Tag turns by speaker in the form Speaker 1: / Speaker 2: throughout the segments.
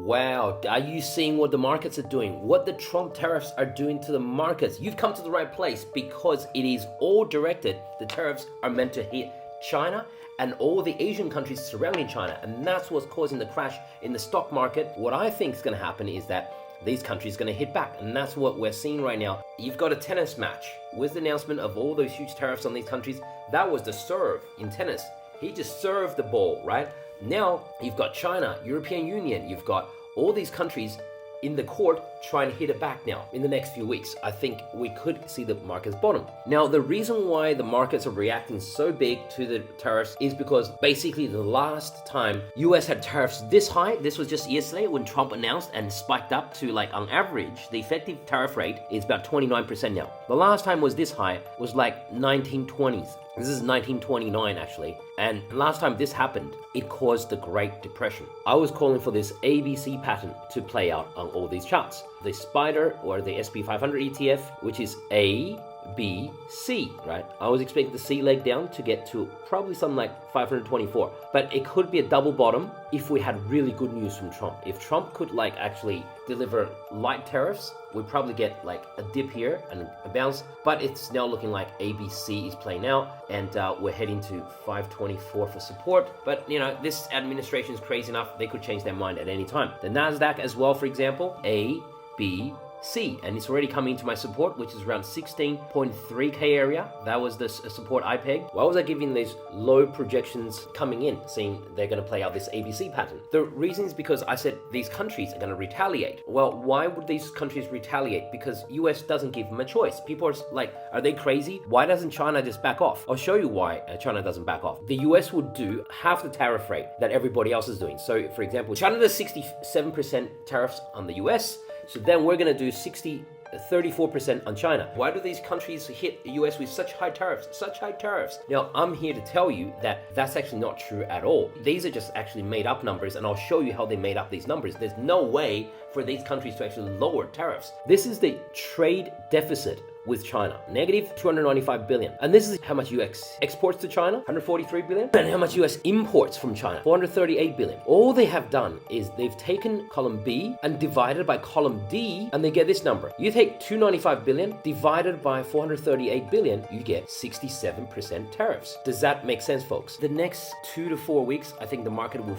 Speaker 1: Wow, are you seeing what the markets are doing? What the Trump tariffs are doing to the markets? You've come to the right place because it is all directed. The tariffs are meant to hit China and all the Asian countries surrounding China, and that's what's causing the crash in the stock market. What I think is going to happen is that these countries are going to hit back, and that's what we're seeing right now. You've got a tennis match with the announcement of all those huge tariffs on these countries. That was the serve in tennis. He just served the ball, right? Now you've got China, European Union, you've got all these countries in the court trying to hit it back now in the next few weeks. I think we could see the markets bottom. Now, the reason why the markets are reacting so big to the tariffs is because basically the last time US had tariffs this high, this was just yesterday when Trump announced and spiked up to, like, on average, the effective tariff rate is about 29% now. The last time was this high was like 1920s. This is 1929 actually, and last time this happened, it caused the Great Depression. I was calling for this ABC pattern to play out on all these charts. The SPDR or the SP 500 ETF, which is A, B, C, right? I was expecting the C leg down to get to probably something like 524, but it could be a double bottom if we had really good news from Trump. If Trump could like actually deliver light tariffs, we'd probably get like a dip here and a bounce, but it's now looking like ABC is playing out, and we're heading to 524 for support. But you know, this administration is crazy enough, they could change their mind at any time. The NASDAQ as well, for example, A, B, C, and it's already coming into my support, which is around 16.3k area. That was the support I pegged. Why was I giving these low projections coming in, saying they're going to play out this ABC pattern? The reason is because I said these countries are going to retaliate. Well, why would these countries retaliate? Because US doesn't give them a choice. People are like, are they crazy? Why doesn't China just back off? I'll show you why China doesn't back off. The US would do half the tariff rate that everybody else is doing. So for example, China does 67% tariffs on the US. So then we're going to do 34% on China. Why do these countries hit the US with such high tariffs? Now, I'm here to tell you that that's actually not true at all. These are just actually made up numbers, and I'll show you how they made up these numbers. There's no way for these countries to actually lower tariffs. This is the trade deficit with China, negative 295 billion. And this is how much US exports to China, 143 billion, and how much US imports from China, 438 billion. All they have done is they've taken column B and divided by column D, and they get this number. You take 295 billion divided by 438 billion, you get 67% tariffs. Does that make sense, folks? The next 2 to 4 weeks, I think the market will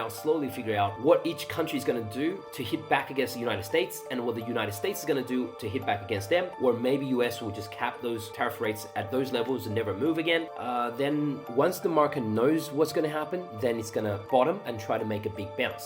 Speaker 1: slowly figure out what each country is going to do to hit back against the United States, and what the United States is going to do to hit back against them, or maybe US will just cap those tariff rates at those levels and never move again. Then once the market knows what's going to happen, then it's going to bottom and try to make a big bounce.